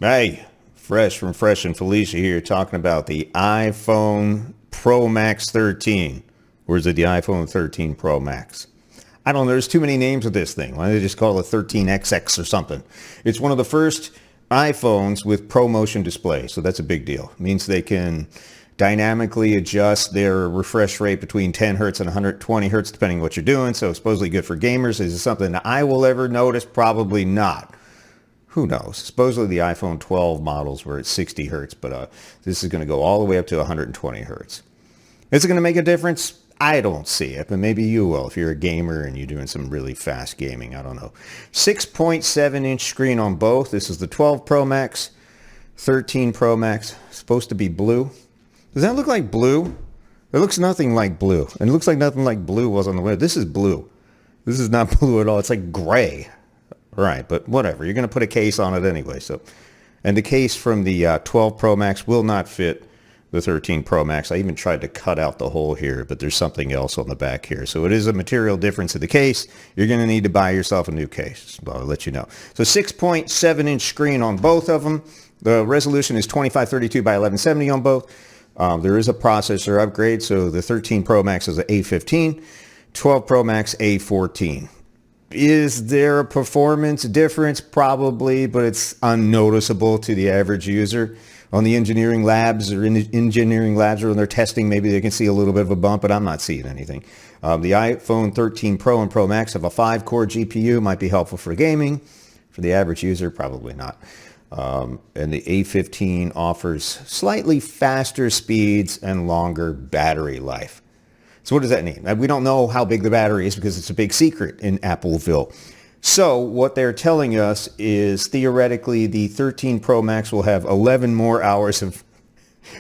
Hey, Fresh from Fresh and Felicia here talking about the iPhone Pro Max 13. Or is it the iPhone 13 Pro Max? I don't know. There's too many names of this thing. Why don't they just call it 13XX or something? It's one of the first iPhones with ProMotion display, so that's a big deal. It means they can dynamically adjust their refresh rate between 10 hertz and 120 hertz, depending on what you're doing. So supposedly good for gamers. Is it something that I will ever notice? Probably not. Who knows? Supposedly the iPhone 12 models were at 60 hertz, but this is going to go all the way up to 120 hertz. Is it going to make a difference? I don't see it, but maybe you will if you're a gamer and you're doing some really fast gaming. I don't know. 6.7-inch screen on both. This is the 12 Pro Max, 13 Pro Max. Supposed to be blue. Does that look like blue? It looks nothing like blue. And it looks like nothing like blue was on the web. This is blue. This is not blue at all. It's like gray. Right, but whatever. You're going to put a case on it anyway. And the case from the 12 Pro Max will not fit the 13 Pro Max. I even tried to cut out the hole here, but there's something else on the back here. So it is a material difference in the case. You're going to need to buy yourself a new case. I'll let you know. So 6.7-inch screen on both of them. The resolution is 2532 by 1170 on both. There is a processor upgrade. So the 13 Pro Max is an A15, 12 Pro Max A14. Is there a performance difference? Probably, but it's unnoticeable to the average user. On the engineering labs or in the engineering labs or when they're testing, maybe they can see a little bit of a bump, but I'm not seeing anything. The iPhone 13 Pro and Pro Max have a 5-core GPU. Might be helpful for gaming. For the average user, probably not. And the A15 offers slightly faster speeds and longer battery life. So what does that mean? We don't know how big the battery is because it's a big secret in Appleville. So what they're telling us is theoretically the 13 Pro Max will have 11 more hours of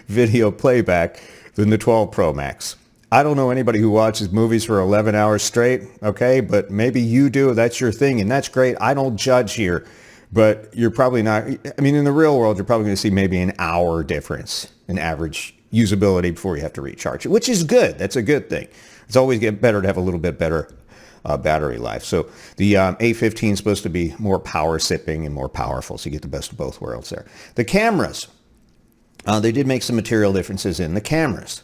video playback than the 12 Pro Max. I don't know anybody who watches movies for 11 hours straight, okay? But maybe you do. That's your thing, and that's great. I don't judge here. But you're probably not, I mean, in the real world, you're probably going to see maybe an hour difference in average usability before you have to recharge it, which is good. That's a good thing. It's always get better to have a little bit better battery life. So the A15 is supposed to be more power sipping and more powerful, so you get the best of both worlds there. The cameras, they did make some material differences in the cameras.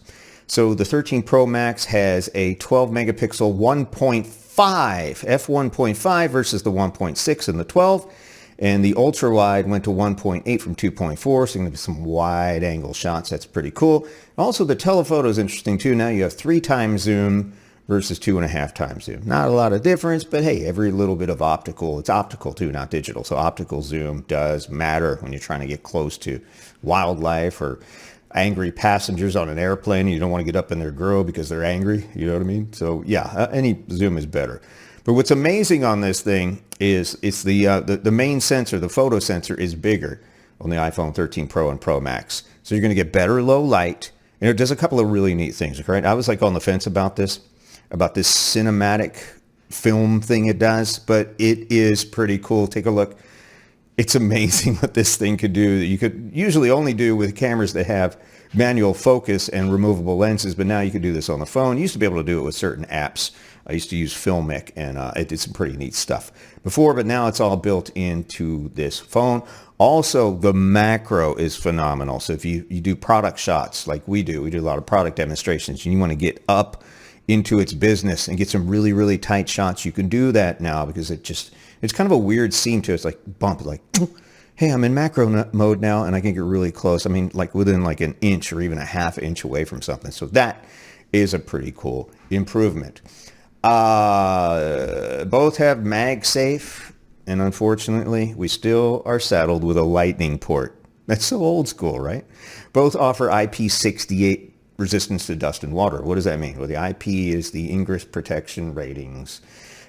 So the 13 Pro Max has a 12 megapixel 1.5 f1.5 versus the 1.6 in the 12. And the ultra wide went to 1.8 from 2.4, so going to be some wide angle shots. That's pretty cool. Also, the telephoto is interesting too. Now you have 3 times zoom versus 2.5 times zoom. Not a lot of difference, but hey, every little bit of optical, it's optical too, not digital. So optical zoom does matter when you're trying to get close to wildlife or angry passengers on an airplane. You don't want to get up in their grill because they're angry. You know what I mean? So yeah, any zoom is better. But what's amazing on this thing is it's the main sensor, the photo sensor, is bigger on the iPhone 13 Pro and Pro Max. So you're going to get better low light. And it does a couple of really neat things, right? I was like on the fence about this cinematic film thing it does, but it is pretty cool. Take a look. It's amazing what this thing could do that you could usually only do with cameras that have manual focus and removable lenses, but now you can do this on the phone. You used to be able to do it with certain apps. I used to use Filmic, and it did some pretty neat stuff before, but now it's all built into this phone. Also, the macro is phenomenal. So if you do product shots like we do a lot of product demonstrations, and you want to get up into its business and get some really, really tight shots, you can do that now because it's kind of a weird scene to it. It's like bump, like, hey, I'm in macro mode now, and I can get really close. I mean, like within like an inch or even a half inch away from something. So that is a pretty cool improvement. Both have MagSafe, and unfortunately, we still are saddled with a lightning port. That's so old school, right? Both offer IP68 resistance to dust and water. What does that mean? Well, the IP is the ingress protection ratings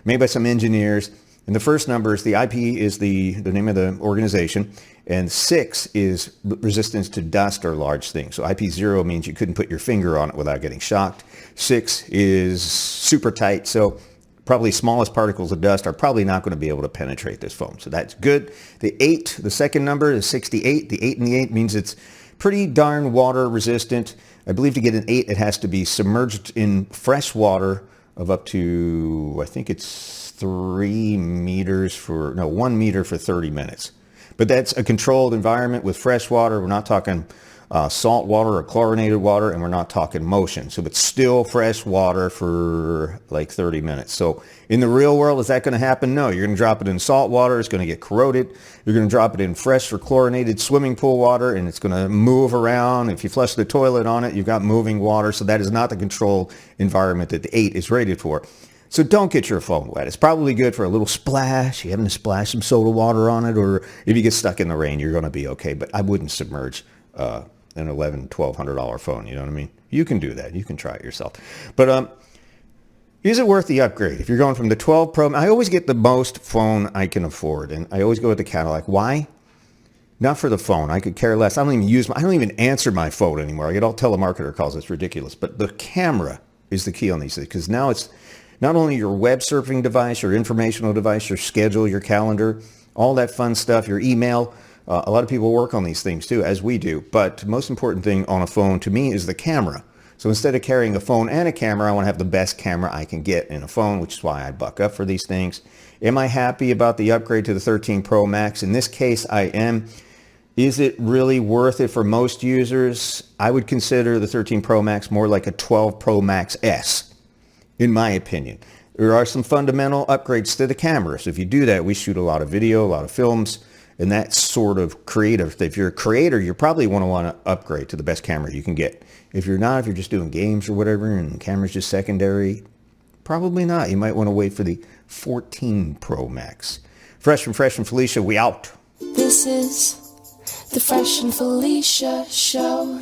made by some engineers. And the first number is the IP is the name of the organization, and 6 is resistance to dust or large things. So IP0 means you couldn't put your finger on it without getting shocked. 6 is super tight, so probably smallest particles of dust are probably not going to be able to penetrate this foam. So that's good. The 8, the second number is 68. The 8 and the 8 means it's pretty darn water resistant. I believe to get an 8, it has to be submerged in fresh water of up to, I think it's 1 meter for 30 minutes. But that's a controlled environment with fresh water. We're not talking salt water or chlorinated water, and we're not talking motion. So it's still fresh water for like 30 minutes. So in the real world, is that going to happen? No. You're going to drop it in salt water. It's going to get corroded. You're going to drop it in fresh or chlorinated swimming pool water, and it's going to move around. If you flush the toilet on it, you've got moving water. So that is not the controlled environment that the 8 is rated for. So don't get your phone wet. It's probably good for a little splash. You having to splash some soda water on it, or if you get stuck in the rain, you're going to be okay. But I wouldn't submerge an $1,100, $1,200 phone. You know what I mean? You can do that. You can try it yourself. But is it worth the upgrade? If you're going from the 12 Pro, I always get the most phone I can afford, and I always go with the Cadillac. Why? Not for the phone. I could care less. I don't even answer my phone anymore. I get all telemarketer calls. It's ridiculous. But the camera is the key on these things, because now it's not only your web surfing device, your informational device, your schedule, your calendar, all that fun stuff, your email. A lot of people work on these things too, as we do. But the most important thing on a phone to me is the camera. So instead of carrying a phone and a camera, I want to have the best camera I can get in a phone, which is why I buck up for these things. Am I happy about the upgrade to the 13 Pro Max? In this case, I am. Is it really worth it for most users? I would consider the 13 Pro Max more like a 12 Pro Max S, in my opinion. There are some fundamental upgrades to the camera. So if you do that, we shoot a lot of video, a lot of films, and that's sort of creative. If you're a creator, you probably want to upgrade to the best camera you can get. If you're not, if you're just doing games or whatever, and the camera's just secondary, probably not. You might want to wait for the 14 Pro Max. Fresh and Felicia, we out. This is the Fresh and Felicia Show.